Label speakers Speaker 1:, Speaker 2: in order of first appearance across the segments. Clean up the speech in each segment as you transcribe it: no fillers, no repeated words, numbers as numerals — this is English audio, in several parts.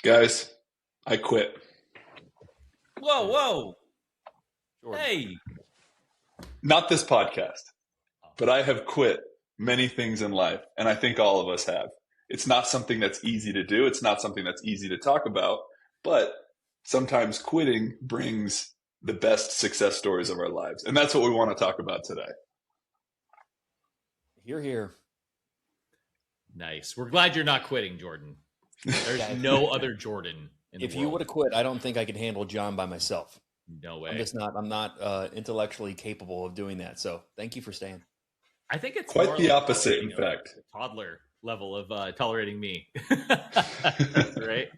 Speaker 1: Guys, I quit.
Speaker 2: Whoa.
Speaker 3: Jordan.
Speaker 2: Hey.
Speaker 1: Not this podcast, but I have quit many things in life, and I think all of us have. It's not something that's easy to do. It's not something that's easy to talk about, but sometimes quitting brings the best success stories of our lives, and that's what we want to talk about today.
Speaker 3: Hear, hear.
Speaker 2: Nice. We're glad you're not quitting, Jordan. There's no other Jordan in the world.
Speaker 3: If you would have quit, I don't think I could handle Jon by myself.
Speaker 2: No way.
Speaker 3: I'm not intellectually capable of doing that. So thank you for staying.
Speaker 2: I think it's
Speaker 1: quite
Speaker 2: more
Speaker 1: the
Speaker 2: like
Speaker 1: opposite, in fact.
Speaker 2: Toddler level of tolerating me. Right?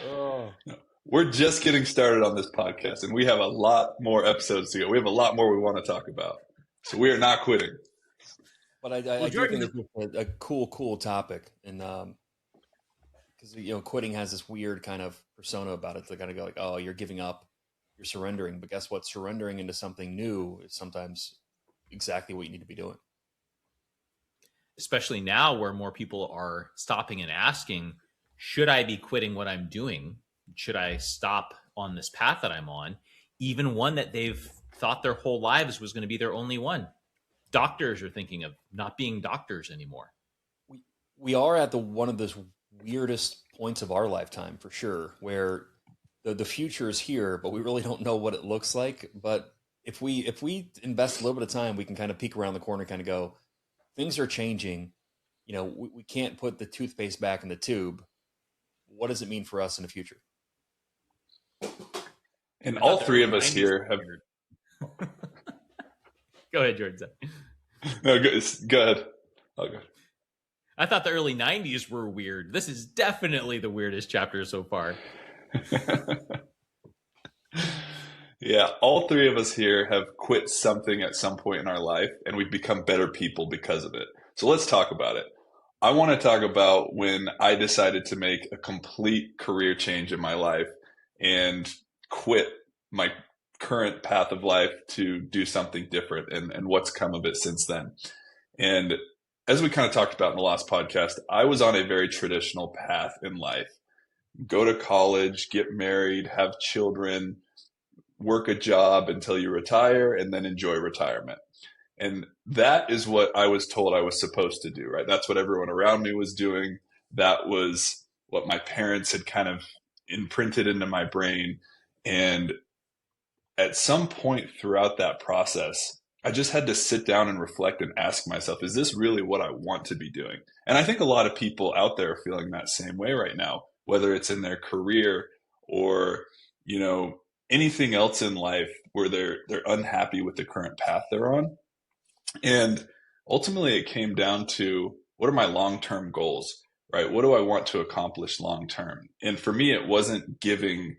Speaker 3: Oh.
Speaker 1: We're just getting started on this podcast, and we have a lot more episodes to go. We have a lot more we want to talk about. So we are not quitting.
Speaker 3: But I do think it's a cool topic. And because, quitting has this weird kind of persona about it. They kind of go like, oh, you're giving up, you're surrendering. But guess what? Surrendering into something new is sometimes exactly what you need to be doing.
Speaker 2: Especially now where more people are stopping and asking, should I be quitting what I'm doing? Should I stop on this path that I'm on? Even one that they've thought their whole lives was going to be their only one. Doctors are thinking of not being doctors anymore.
Speaker 3: We are at one of those weirdest points of our lifetime, for sure, where the future is here, but we really don't know what it looks like. But if we invest a little bit of time, we can kind of peek around the corner, kind of go, things are changing. We can't put the toothpaste back in the tube. What does it mean for us in the future?
Speaker 1: And all three of us here have.
Speaker 2: Go ahead, Jordan.
Speaker 1: No, go ahead. I'll go.
Speaker 2: I thought the early 90s were weird. This is definitely the weirdest chapter so far.
Speaker 1: Yeah, all three of us here have quit something at some point in our life, and we've become better people because of it. So let's talk about it. I want to talk about when I decided to make a complete career change in my life and quit my current path of life to do something different, and what's come of it since then. And as we kind of talked about in the last podcast, I was on a very traditional path in life. Go to college, get married, have children, work a job until you retire, and then enjoy retirement. And that is what I was told I was supposed to do, right? That's what everyone around me was doing. That was what my parents had kind of imprinted into my brain. And at some point throughout that process, I just had to sit down and reflect and ask myself, is this really what I want to be doing? And I think a lot of people out there are feeling that same way right now, whether it's in their career or, anything else in life where they're unhappy with the current path they're on. And ultimately it came down to, what are my long-term goals, right? What do I want to accomplish long-term? And for me, it wasn't giving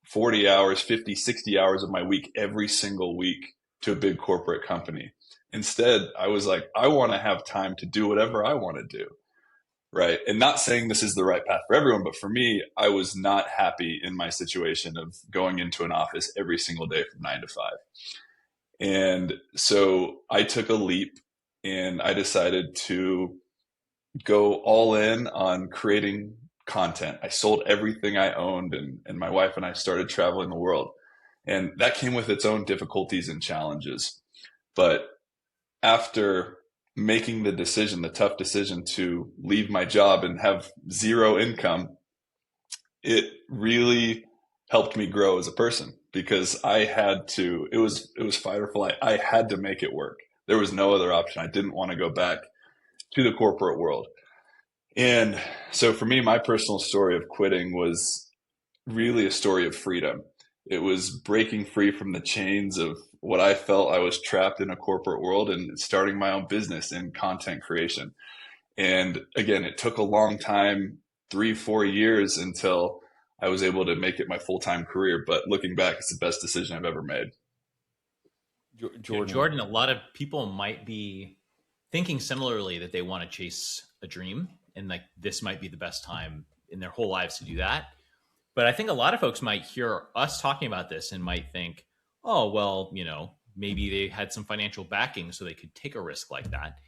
Speaker 1: 40 hours, 50, 60 hours of my week every single week to a big corporate company. Instead, I was like, I want to have time to do whatever I want to do, right? And not saying this is the right path for everyone, but for me, I was not happy in my situation of going into an office every single day from 9 to 5. And so I took a leap and I decided to go all in on creating content. I sold everything I owned, and my wife and I started traveling the world. And that came with its own difficulties and challenges. But after making the tough decision to leave my job and have zero income, it really helped me grow as a person, because I had to, it was fight or flight. I had to make it work. There was no other option. I didn't want to go back to the corporate world. And so for me, my personal story of quitting was really a story of freedom. It was breaking free from the chains of what I felt I was trapped in a corporate world and starting my own business in content creation. And again, it took a long time, 3-4 years, until I was able to make it my full-time career. But looking back, it's the best decision I've ever made.
Speaker 2: Jordan, a lot of people might be thinking similarly, that they want to chase a dream, and like this might be the best time in their whole lives to do that. But I think a lot of folks might hear us talking about this and might think, oh, well, maybe they had some financial backing so they could take a risk like that.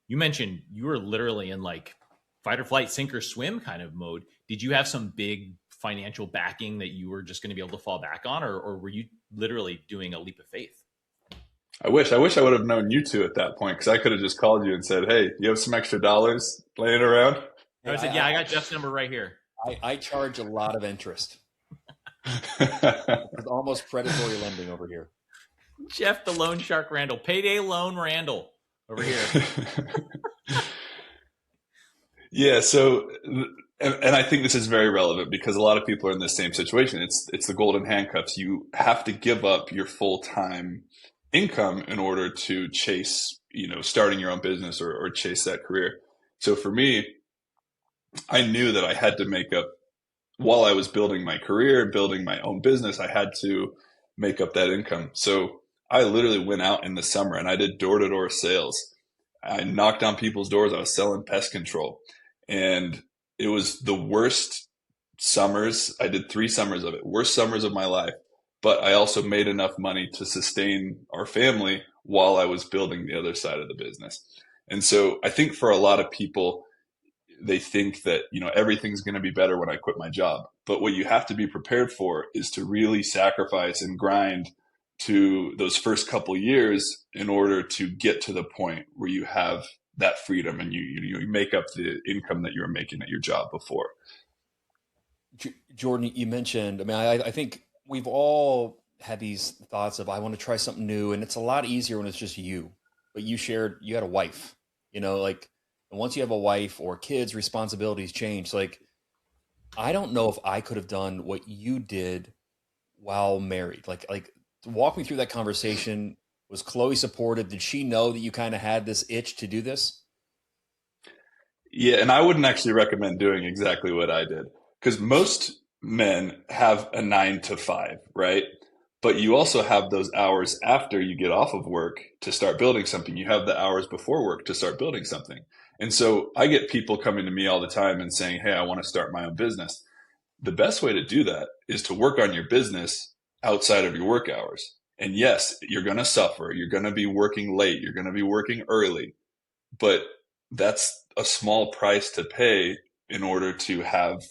Speaker 2: You mentioned you were literally in like fight or flight, sink or swim kind of mode. Did you have some big financial backing that you were just going to be able to fall back on, or were you literally doing a leap of faith?
Speaker 1: I wish I would have known you two at that point, because I could have just called you and said, "Hey, you have some extra dollars laying around?"
Speaker 2: I said, "Yeah, I got Jeff's number right here."
Speaker 3: I charge a lot of interest. It's almost predatory lending over here.
Speaker 2: Jeff, the loan shark Randall, payday loan Randall over here.
Speaker 1: Yeah. So, and I think this is very relevant because a lot of people are in the same situation. It's the golden handcuffs. You have to give up your full-time income in order to chase, starting your own business or chase that career. So for me, I knew that I had to make up, while I was building my career, building my own business, I had to make up that income. So I literally went out in the summer and I did door-to-door sales. I knocked on people's doors. I was selling pest control. And it was the worst summers. I did 3 summers of it, worst summers of my life. But I also made enough money to sustain our family while I was building the other side of the business. And so I think for a lot of people, they think that, everything's going to be better when I quit my job. But what you have to be prepared for is to really sacrifice and grind to those first couple years in order to get to the point where you have that freedom and you make up the income that you were making at your job before.
Speaker 3: Jordan, you mentioned, I think we've all had these thoughts of, I want to try something new. And it's a lot easier when it's just you, but you had a wife, and once you have a wife or kids, responsibilities change. Like, I don't know if I could have done what you did while married. Like walk me through that conversation. Was Chloe supportive? Did she know that you kind of had this itch to do this?
Speaker 1: Yeah, and I wouldn't actually recommend doing exactly what I did, because most men have a 9 to 5, right? But you also have those hours after you get off of work to start building something. You have the hours before work to start building something. And so I get people coming to me all the time and saying, "Hey, I want to start my own business." The best way to do that is to work on your business outside of your work hours. And yes, you're going to suffer. You're going to be working late. You're going to be working early. But that's a small price to pay in order to have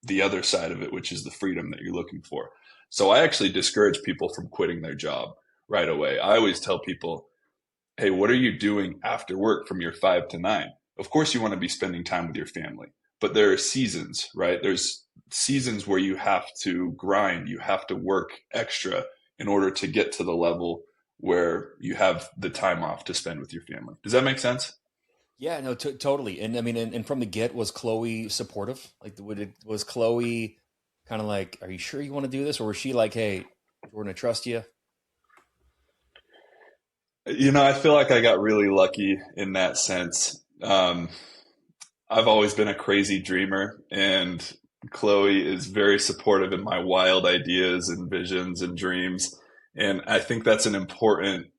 Speaker 1: the other side of it, which is the freedom that you're looking for. So I actually discourage people from quitting their job right away. I always tell people, "Hey, what are you doing after work from your 5 to 9? Of course, you want to be spending time with your family, but there are seasons, right? There's seasons where you have to grind, you have to work extra in order to get to the level where you have the time off to spend with your family." Does that make sense?
Speaker 3: Yeah, no, totally. And and from the get, was Chloe supportive? Like, was Chloe kind of like, "Are you sure you want to do this?" Or was she like, "Hey, Jordan, I trust you"?
Speaker 1: I feel like I got really lucky in that sense. I've always been a crazy dreamer, and Chloe is very supportive in my wild ideas and visions and dreams. And I think that's an important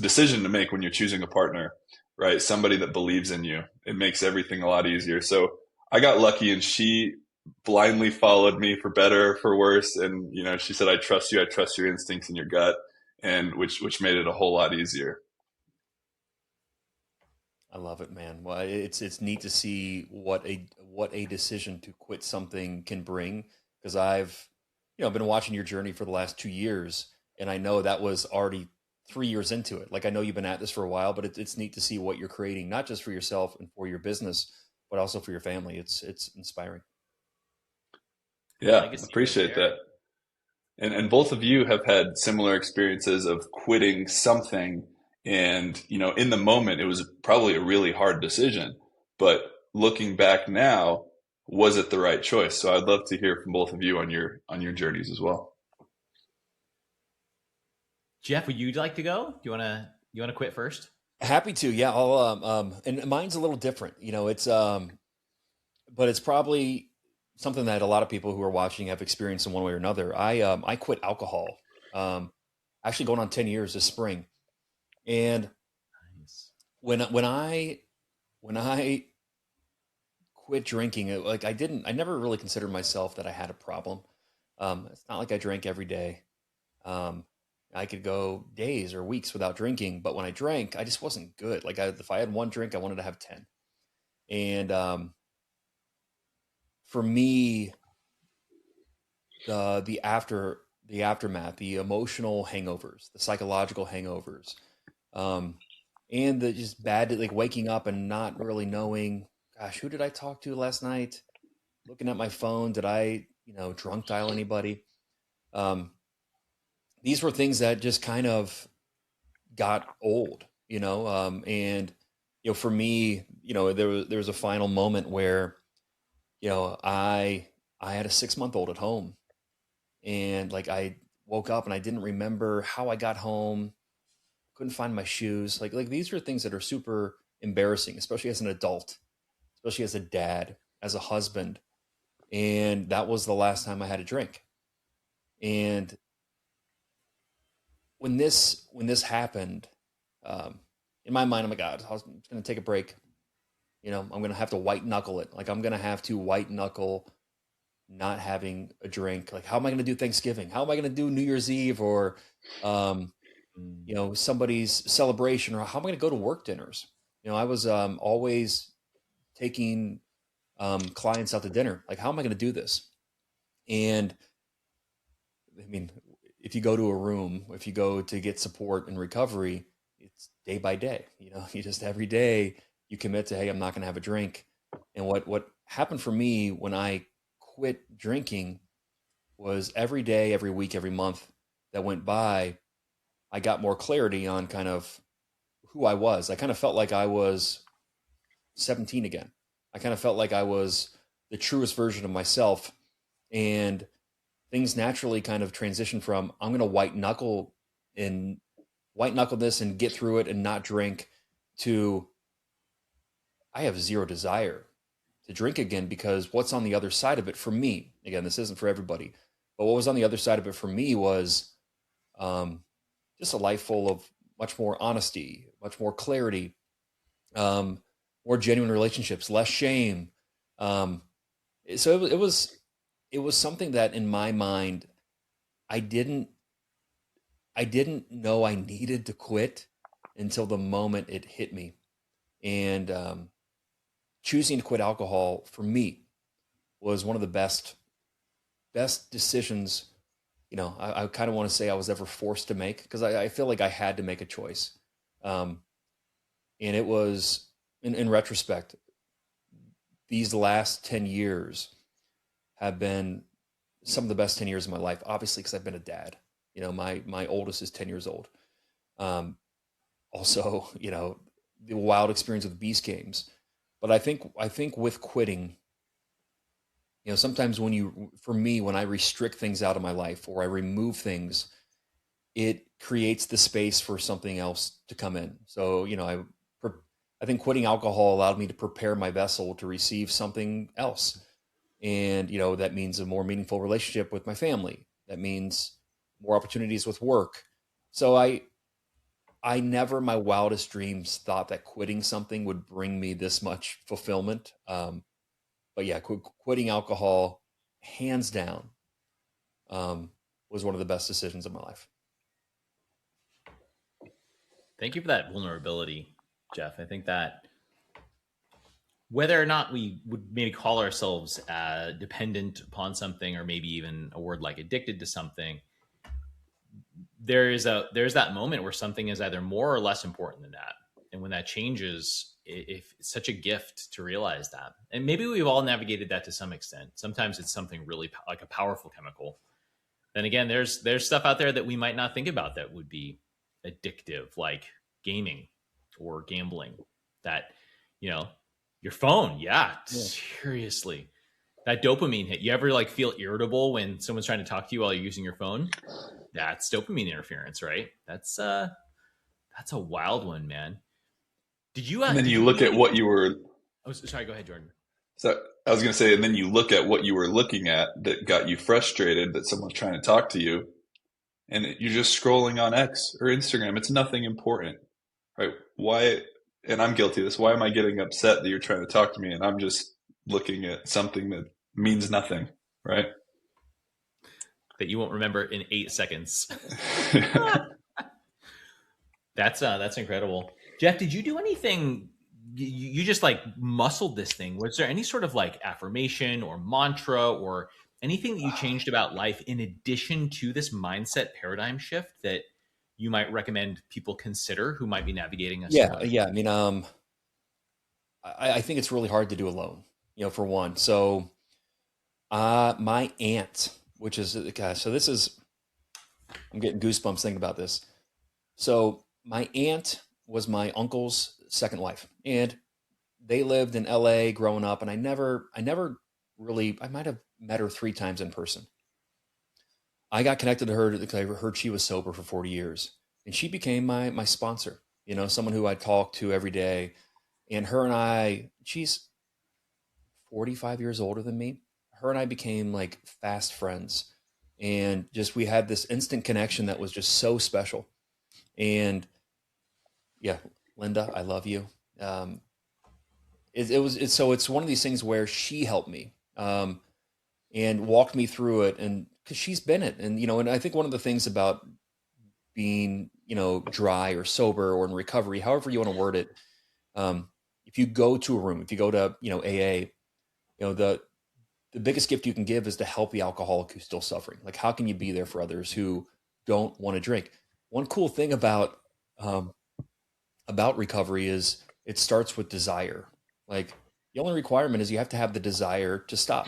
Speaker 1: decision to make when you're choosing a partner, right? Somebody that believes in you. It makes everything a lot easier. So I got lucky, and she blindly followed me for better or for worse. And, she said, "I trust you. I trust your instincts and your gut," and which made it a whole lot easier.
Speaker 3: I love it, man. Well, it's neat to see what a decision to quit something can bring, because I've been watching your journey for the last 2 years, and I know that was already 3 years into it. Like, I know you've been at this for a while, but it's neat to see what you're creating, not just for yourself and for your business, but also for your family. It's inspiring.
Speaker 1: Yeah, appreciate that. And both of you have had similar experiences of quitting something. And, in the moment, it was probably a really hard decision. But looking back now, was it the right choice? So I'd love to hear from both of you on your journeys as well.
Speaker 2: Jeff, would you like to go? Do you want to quit first?
Speaker 3: Happy to, yeah. I'll and mine's a little different. But it's probably something that a lot of people who are watching have experienced in one way or another. I quit alcohol. Actually going on 10 years this spring. And
Speaker 2: Nice.
Speaker 3: when I quit drinking, like I never really considered myself that I had a problem. It's not like I drank every day. Um, I could go days or weeks without drinking, but when I drank, I just wasn't good. Like if I had one drink, I wanted to have 10. And for me, the aftermath, the emotional hangovers, the psychological hangovers, um, and the just bad, like waking up and not really knowing, gosh, who did I talk to last night? Looking at my phone, did I, drunk dial anybody? Um, these were things that just kind of got old, and for me, there was a final moment where, I had a 6 month old at home, and like I woke up and I didn't remember how I got home, couldn't find my shoes. Like these are things that are super embarrassing, especially as an adult, especially as a dad, as a husband. And that was the last time I had a drink. And when this happened, in my mind, I'm like, God, I'm just gonna take a break. I'm gonna have to white knuckle it. Like I'm gonna have to white knuckle not having a drink. Like how am I gonna do Thanksgiving? How am I gonna do New Year's Eve or um, somebody's celebration, or how am I gonna go to work dinners? I was always taking clients out to dinner. Like how am I gonna do this? And I mean, if you go to a room, if you go to get support and recovery, it's day by day. You just every day you commit to, hey, I'm not going to have a drink. And what happened for me when I quit drinking was every day, every week, every month that went by, I got more clarity on kind of who I was. I kind of felt like I was 17 again. I kind of felt like I was the truest version of myself. And things naturally kind of transition from I'm going to white knuckle this and get through it and not drink to I have zero desire to drink again, because what's on the other side of it for me, again, this isn't for everybody, but what was on the other side of it for me was um, just a life full of much more honesty, much more clarity, um, more genuine relationships, less shame. Um, so it was something that in my mind I didn't I didn't know I needed to quit until the moment it hit me. And choosing to quit alcohol for me was one of the best decisions. I kind of want to say I was ever forced to make, because I feel like I had to make a choice. Um, and it was in retrospect, these last 10 years have been some of the best 10 years of my life, obviously, because I've been a dad. My oldest is 10 years old. Um, Also, the wild experience with Beast Games. But I think with quitting, sometimes for me, when I restrict things out of my life or I remove things, it creates the space for something else to come in. So, I think quitting alcohol allowed me to prepare my vessel to receive something else. And, that means a more meaningful relationship with my family. That means more opportunities with work. So I never, in my wildest dreams, thought that quitting something would bring me this much fulfillment. But yeah, quitting alcohol, hands down, was one of the best decisions of my life.
Speaker 2: Thank you for that vulnerability, Jeff. I think that whether or not we would maybe call ourselves dependent upon something, or maybe even a word like addicted to something, there's that moment where something is either more or less important than that. And when that changes, if it's such a gift to realize that. And maybe we've all navigated that to some extent. Sometimes it's something really like a powerful chemical. Then again, there's stuff out there that we might not think about that would be addictive, like gaming or gambling. That, your phone, yeah. Seriously. That dopamine hit. You ever like feel irritable when someone's trying to talk to you while you're using your phone? That's dopamine interference, right? That's a wild one, man. Did you?
Speaker 1: And then
Speaker 2: Did
Speaker 1: you
Speaker 2: you
Speaker 1: look at
Speaker 2: really?
Speaker 1: what you were.
Speaker 2: Oh, sorry. Go ahead, Jordan.
Speaker 1: So I was going to say, and then you look at what you were looking at that got you frustrated that someone's trying to talk to you, and you're just scrolling on X or Instagram. It's nothing important, right? Why? And I'm guilty of this. Why am I getting upset that you're trying to talk to me and I'm just looking at something that means nothing, right?
Speaker 2: That you won't remember in 8 seconds. That's incredible. Jeff, did you do anything? You just like muscled this thing. Was there any sort of like affirmation or mantra or anything that you changed about life in addition to this mindset paradigm shift that you might recommend people consider who might be navigating a similar?
Speaker 3: Yeah. I mean, I think it's really hard to do alone, for one. So, my aunt, which is, gosh, so this is, I'm getting goosebumps thinking about this. So my aunt was my uncle's second wife, and they lived in LA growing up. And I never really, I might have met her 3 times in person. I got connected to her because I heard she was sober for 40 years, and she became my sponsor, someone who I talked to every day. And her and I, she's 45 years older than me. Her and I became like fast friends, and just, we had this instant connection that was just so special. And yeah, Linda, I love you. It's one of these things where she helped me, and walked me through it, and because she's been it. And and I think one of the things about being dry or sober or in recovery, however you want to word it, if you go to a room, if you go to AA, the biggest gift you can give is to help the alcoholic who's still suffering. Like, how can you be there for others who don't want to drink? One cool thing about recovery is it starts with desire. Like, the only requirement is you have to have the desire to stop.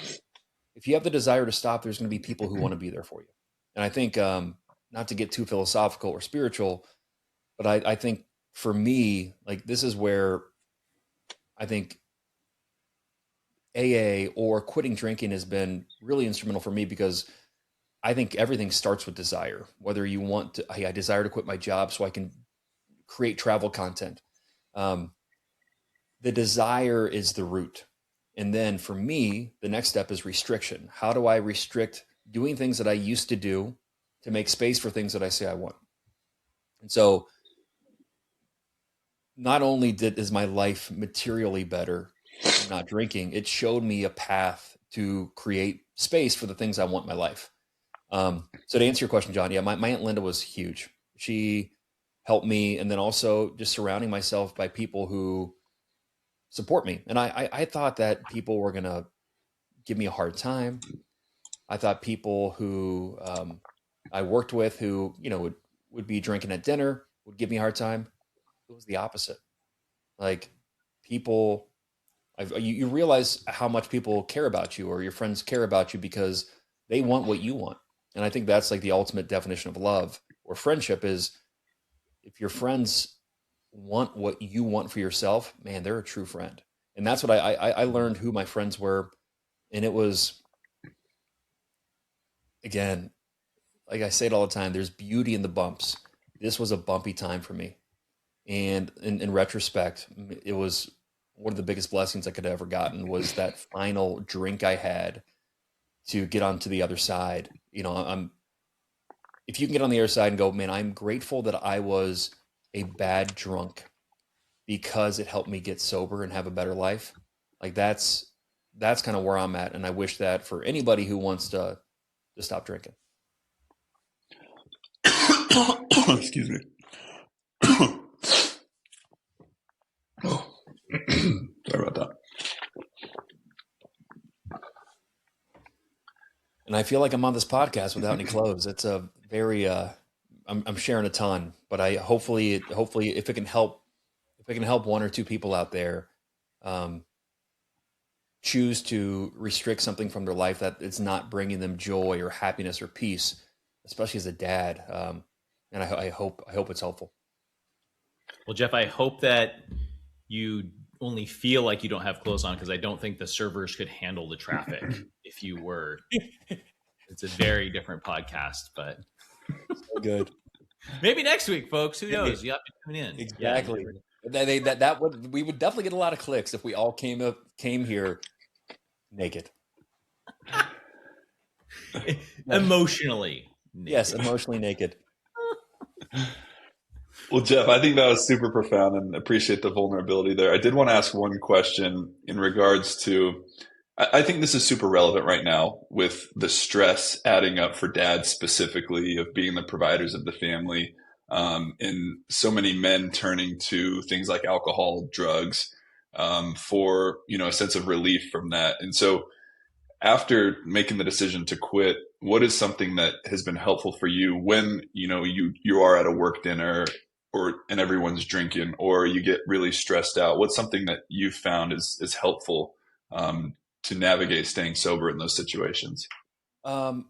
Speaker 3: If you have the desire to stop, there's going to be people who want to be there for you. And I think, not to get too philosophical or spiritual, but I think for me, like, this is where I think AA or quitting drinking has been really instrumental for me, because I think everything starts with desire. Whether you want to, I desire to quit my job so I can create travel content. The desire is the root. And then for me, the next step is restriction. How do I restrict doing things that I used to do to make space for things that I say I want? And so not only is my life materially better from not drinking, it showed me a path to create space for the things I want in my life. So to answer your question, John, yeah, my Aunt Linda was huge. She helped me, and then also just surrounding myself by people who support me. And I thought that people were going to give me a hard time. I thought people who I worked with who, would be drinking at dinner would give me a hard time. It was the opposite. Like, people, you realize how much people care about you, or your friends care about you, because they want what you want. And I think that's like the ultimate definition of love or friendship, is if your friends want what you want for yourself, man, they're a true friend. And that's what I learned who my friends were. And it was, again, like I say it all the time, there's beauty in the bumps. This was a bumpy time for me. And in retrospect, it was one of the biggest blessings I could have ever gotten, was that final drink I had to get onto the other side. If you can get on the other side and go, man, I'm grateful that I was a bad drunk because it helped me get sober and have a better life. Like, that's kind of where I'm at. And I wish that for anybody who wants to stop drinking.
Speaker 1: Excuse me. Sorry about that.
Speaker 3: And I feel like I'm on this podcast without any clothes. It's a very, I'm sharing a ton, but hopefully if it can help one or two people out there, choose to restrict something from their life that it's not bringing them joy or happiness or peace, especially as a dad. And I hope it's helpful.
Speaker 2: Well, Jeff, I hope that you only feel like you don't have clothes on, because I don't think the servers could handle the traffic if you were. It's a very different podcast, but
Speaker 3: so good.
Speaker 2: Maybe next week, folks. Who knows? You have to tune in.
Speaker 3: Exactly. We would definitely get a lot of clicks if we all came here naked.
Speaker 2: Emotionally naked.
Speaker 3: Yes, emotionally naked.
Speaker 1: Well, Jeff, I think that was super profound and appreciate the vulnerability there. I did want to ask one question in regards to, I think this is super relevant right now with the stress adding up for dads specifically of being the providers of the family, and so many men turning to things like alcohol, drugs, for, a sense of relief from that. And so after making the decision to quit, what is something that has been helpful for you when you are at a work dinner and everyone's drinking, or you get really stressed out? What's something that you've found is helpful to navigate staying sober in those situations?
Speaker 3: Um,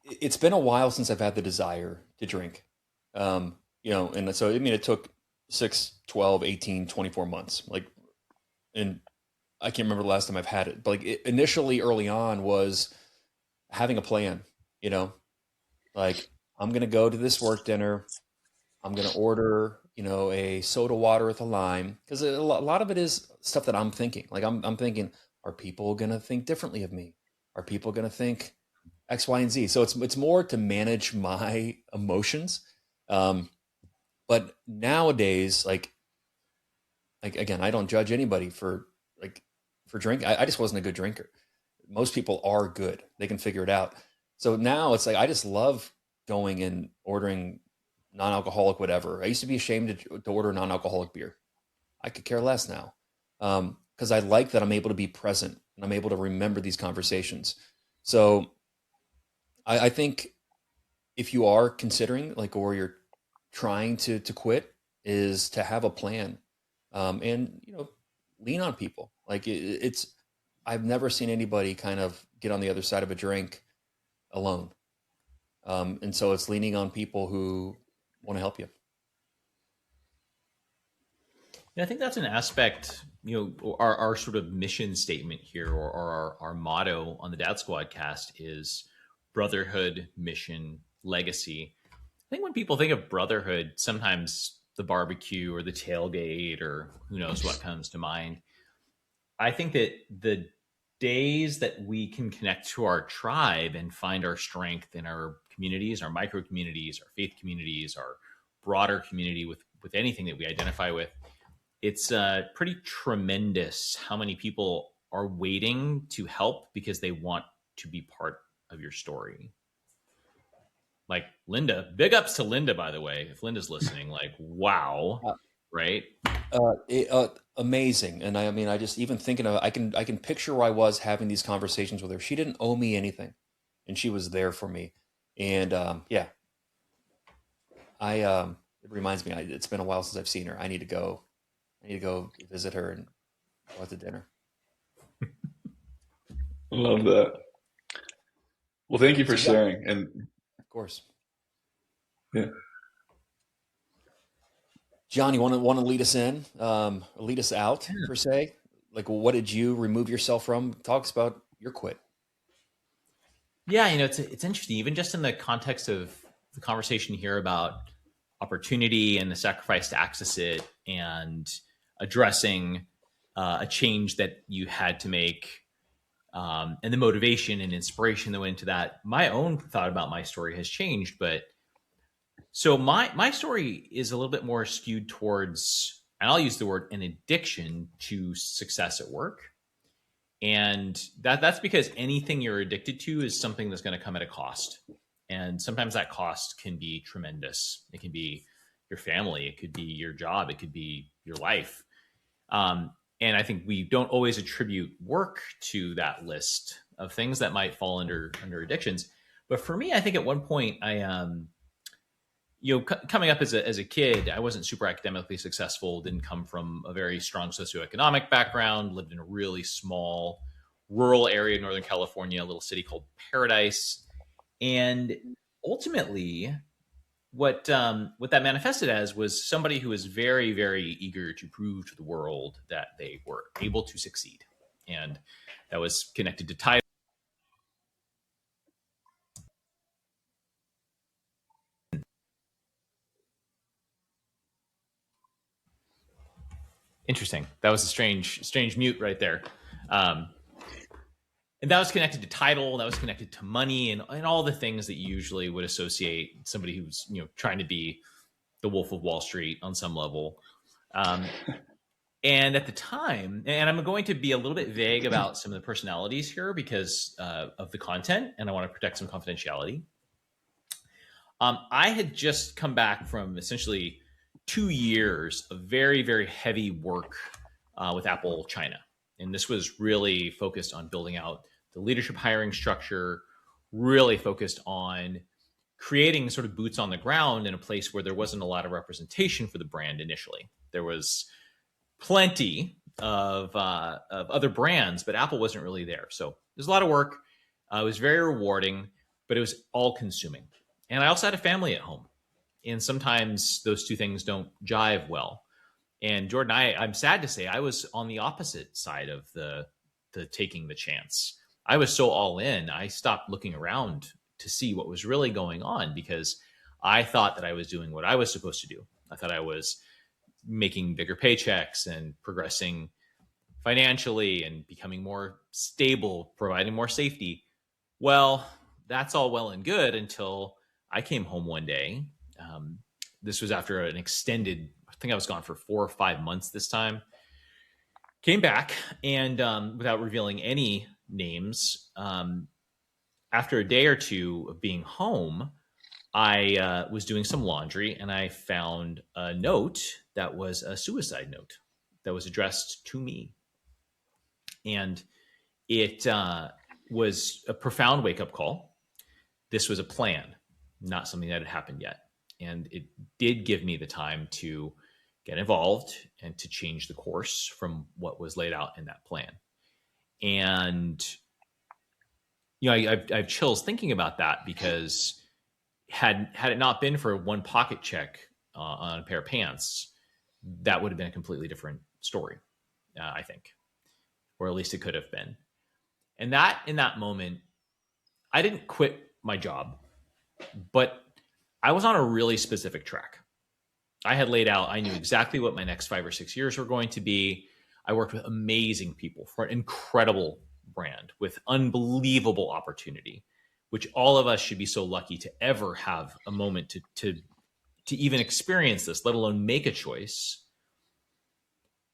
Speaker 3: it's been a while since I've had the desire to drink. And so, I mean, it took 6, 12, 18, 24 months. Like, and I can't remember the last time I've had it, but like initially early on was having a plan, like I'm going to go to this work dinner. I'm going to order, a soda water with a lime. Cause a lot of it is stuff that I'm thinking. Like I'm thinking, are people going to think differently of me? Are people going to think X, Y, and Z? So it's more to manage my emotions. But nowadays, like again, I don't judge anybody for drink. I just wasn't a good drinker. Most people are good. They can figure it out. So now it's like I just love going and ordering non-alcoholic whatever. I used to be ashamed to order non-alcoholic beer. I could care less now, because I like that I'm able to be present and I'm able to remember these conversations. So I think if you are considering or you're trying to quit, is to have a plan, and lean on people. Like it's I've never seen anybody kind of get on the other side of a drink alone. And so it's leaning on people who want to help you.
Speaker 2: Yeah, I think that's an aspect, our sort of mission statement here, or our motto on the Dad Squad cast is brotherhood, mission, legacy. I think when people think of brotherhood, sometimes the barbecue or the tailgate or who knows what comes to mind. I think that the days that we can connect to our tribe and find our strength in our communities, our micro communities, our faith communities, our broader community with anything that we identify with, it's pretty tremendous how many people are waiting to help because they want to be part of your story. Like Linda, big ups to Linda, by the way, if Linda's listening, like, wow. Right.
Speaker 3: Amazing. And I mean, I just even thinking of, I can picture where I was having these conversations with her. She didn't owe me anything and she was there for me. And, yeah, it reminds me, it's been a while since I've seen her. I need to go visit her and go out to dinner.
Speaker 1: Love that. Well, thank you for sharing. And
Speaker 3: of course.
Speaker 1: Yeah.
Speaker 3: John, you want to lead us in, lead us out per se? Like, what did you remove yourself from? Talks about your quit.
Speaker 2: Yeah, it's interesting, even just in the context of the conversation here about opportunity and the sacrifice to access it, and addressing a change that you had to make, and the motivation and inspiration that went into that. My own thought about my story has changed, but so my story is a little bit more skewed towards, and I'll use the word, an addiction to success at work. And that's because anything you're addicted to is something that's going to come at a cost. And sometimes that cost can be tremendous. It can be your family. It could be your job. It could be your life. And I think we don't always attribute work to that list of things that might fall under addictions. But for me, I think at one point coming up as a kid, I wasn't super academically successful, didn't come from a very strong socioeconomic background, lived in a really small rural area in Northern California, a little city called Paradise. And ultimately, what that manifested as was somebody who was very, very eager to prove to the world that they were able to succeed. And that was connected to title. Interesting. That was a strange mute right there. And that was connected to title, that was connected to money, and all the things that you usually would associate somebody who's trying to be the Wolf of Wall Street on some level. And at the time, and I'm going to be a little bit vague about some of the personalities here because of the content, and I want to protect some confidentiality. I had just come back from essentially 2 years of very, very heavy work with Apple China. And this was really focused on building out the leadership hiring structure, really focused on creating sort of boots on the ground in a place where there wasn't a lot of representation for the brand initially. There was plenty of other brands, but Apple wasn't really there. So there's a lot of work. It was very rewarding, but it was all consuming. And I also had a family at home. And sometimes those two things don't jive well. And Jordan, I'm sad to say, I was on the opposite side of the taking the chance. I was so all in, I stopped looking around to see what was really going on because I thought that I was doing what I was supposed to do. I thought I was making bigger paychecks and progressing financially and becoming more stable, providing more safety. Well, that's all well and good until I came home one day. This was after an extended, I think I was gone for 4 or 5 months this time. Came back and without revealing any names, after a day or two of being home, I was doing some laundry and I found a note that was a suicide note that was addressed to me. And it was a profound wake-up call. This was a plan, not something that had happened yet. And it did give me the time to get involved and to change the course from what was laid out in that plan. And, you know, I have chills thinking about that because had it not been for one pocket check on a pair of pants, that would have been a completely different story, I think, or at least it could have been. And that in that moment, I didn't quit my job, but I was on a really specific track. I had laid out, I knew exactly what my next 5 or 6 years were going to be. I worked with amazing people for an incredible brand with unbelievable opportunity, which all of us should be so lucky to ever have a moment to even experience this, let alone make a choice.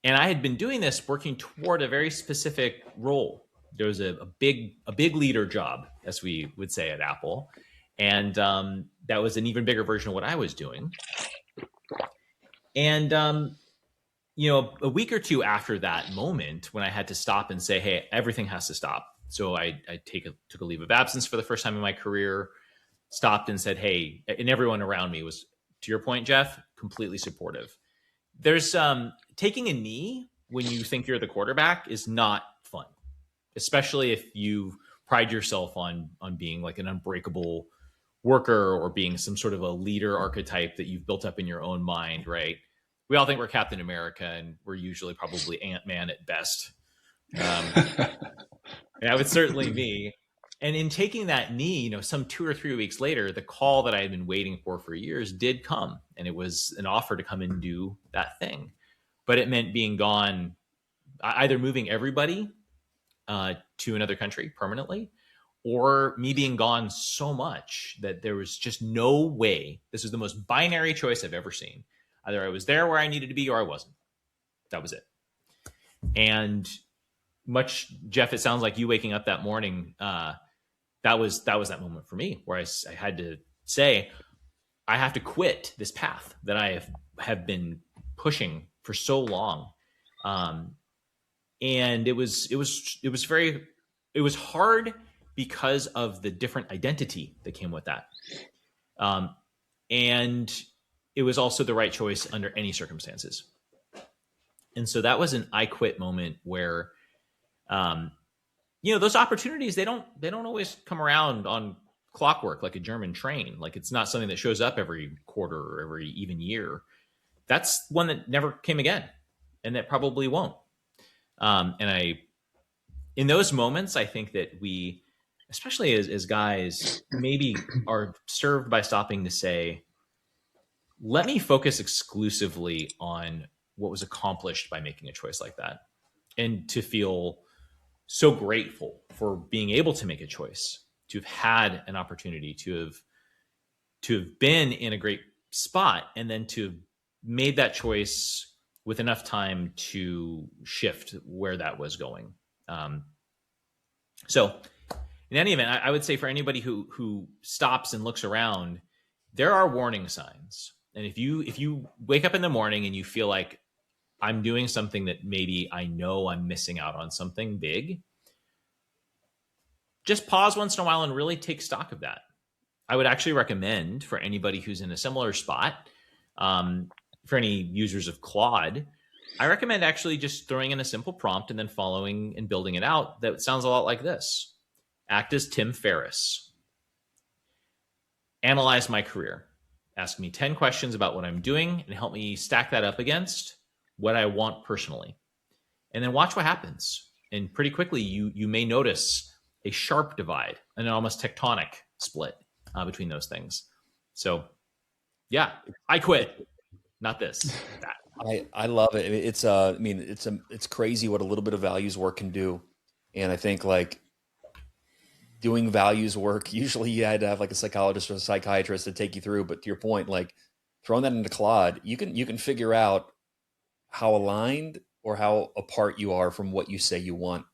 Speaker 2: And I had been doing this working toward a very specific role. There was a big leader job, as we would say at Apple. And that was an even bigger version of what I was doing. And, you know, a week or two after that moment, when I had to stop and say, hey, everything has to stop. So I took a leave of absence for the first time in my career, stopped and said, hey, and everyone around me was, to your point, Jeff, completely supportive. There's taking a knee when you think you're the quarterback is not fun, especially if you pride yourself on being like an unbreakable worker or being some sort of a leader archetype that you've built up in your own mind, right? We all think we're Captain America, and we're usually probably Ant-Man at best. And that was certainly me. And in taking that knee, you know, some 2 or 3 weeks later, the call that I had been waiting for years did come. And it was an offer to come and do that thing. But it meant being gone, either moving everybody to another country permanently, or me being gone so much that there was just no way. This was the most binary choice I've ever seen. Either I was there where I needed to be or I wasn't. That was it. And much, Jeff, it sounds like you waking up that morning, that was that moment for me where I had to say, I have to quit this path that I have been pushing for so long. And it was hard because of the different identity that came with that. And it was also the right choice under any circumstances. And so that was an I quit moment where, you know, those opportunities, they don't always come around on clockwork like a German train. Like it's not something that shows up every quarter or every even year. That's one that never came again, and that probably won't. In those moments, I think that we, especially as guys, maybe are served by stopping to say, let me focus exclusively on what was accomplished by making a choice like that, and to feel so grateful for being able to make a choice, to have had an opportunity, to have been in a great spot and then to made that choice with enough time to shift where that was going. So in any event, I would say for anybody who stops and looks around, there are warning signs. And if you wake up in the morning and you feel like I'm doing something that maybe I know I'm missing out on something big, just pause once in a while and really take stock of that. I would actually recommend for anybody who's in a similar spot, for any users of Claude, I recommend actually just throwing in a simple prompt and then following and building it out. That sounds a lot like this. Act as Tim Ferriss. Analyze my career. Ask me 10 questions about what I'm doing and help me stack that up against what I want personally. And then watch what happens. And pretty quickly, you may notice a sharp divide, an almost tectonic split between those things. So yeah, I quit. Not this, that.
Speaker 3: I love it. It's crazy what a little bit of values work can do. And I think like doing values work, usually you had to have like a psychologist or a psychiatrist to take you through. But to your point, like throwing that into Claude, you can figure out how aligned or how apart you are from what you say you want.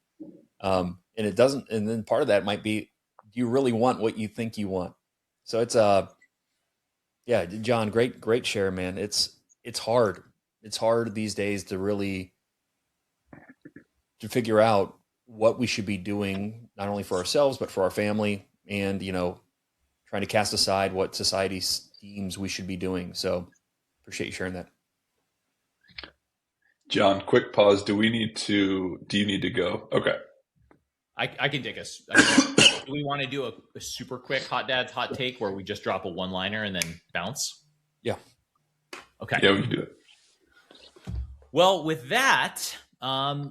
Speaker 3: And it doesn't, and then part of that might be, do you really want what you think you want? So it's yeah, John, great share, man. It's hard. It's hard these days to really figure out what we should be doing, not only for ourselves, but for our family, and, trying to cast aside what society deems we should be doing. So appreciate you sharing that.
Speaker 1: John, quick pause. Do you need to go? Okay.
Speaker 2: I can take us. Do we want to do a super quick Hot Dad's hot take where we just drop a one-liner and then bounce?
Speaker 3: Yeah.
Speaker 1: Okay. Yeah, we can do it.
Speaker 2: Well, with that,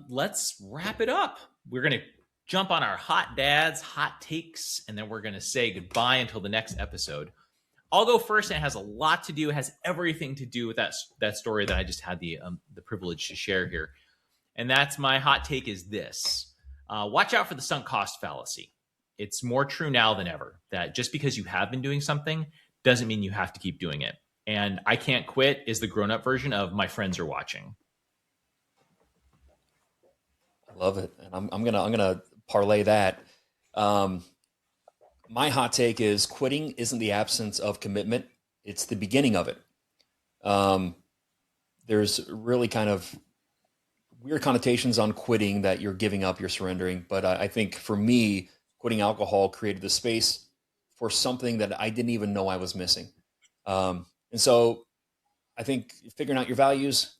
Speaker 2: let's wrap it up. We're going to jump on our Hot Dad's hot takes, and then we're going to say goodbye until the next episode. I'll go first, and it has a lot to do. It has everything to do with that story that I just had the privilege to share here. And that's my hot take is this. Watch out for the sunk cost fallacy. It's more true now than ever that just because you have been doing something doesn't mean you have to keep doing it. And I can't quit is the grown-up version of my friends are watching.
Speaker 3: I love it. And I'm gonna parlay that. My hot take is quitting isn't the absence of commitment. It's the beginning of it. There's really kind of weird connotations on quitting that you're giving up, you're surrendering. But I think for me, quitting alcohol created the space for something that I didn't even know I was missing. And so I think figuring out your values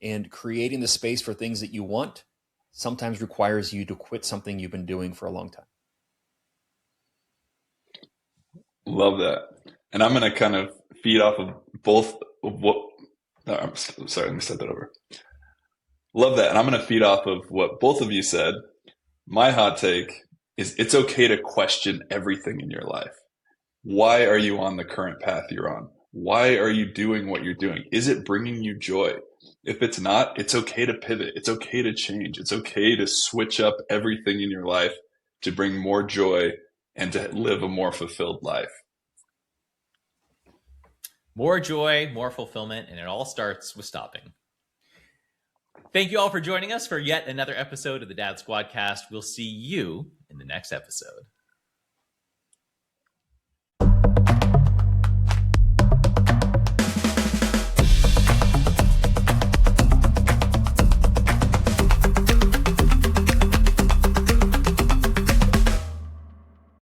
Speaker 3: and creating the space for things that you want sometimes requires you to quit something you've been doing for a long time.
Speaker 1: Love that. And I'm going to kind of feed off of both of what, I'm sorry, let me start that over. Love that. And I'm going to feed off of what both of you said. My hot take is it's okay to question everything in your life. Why are you on the current path you're on? Why are you doing what you're doing? Is it bringing you joy? If it's not, it's okay to pivot. It's okay to change. It's okay to switch up everything in your life to bring more joy and to live a more fulfilled life.
Speaker 2: More joy, more fulfillment, and it all starts with stopping. Thank you all for joining us for yet another episode of the DadSquadCast. We'll see you in the next episode.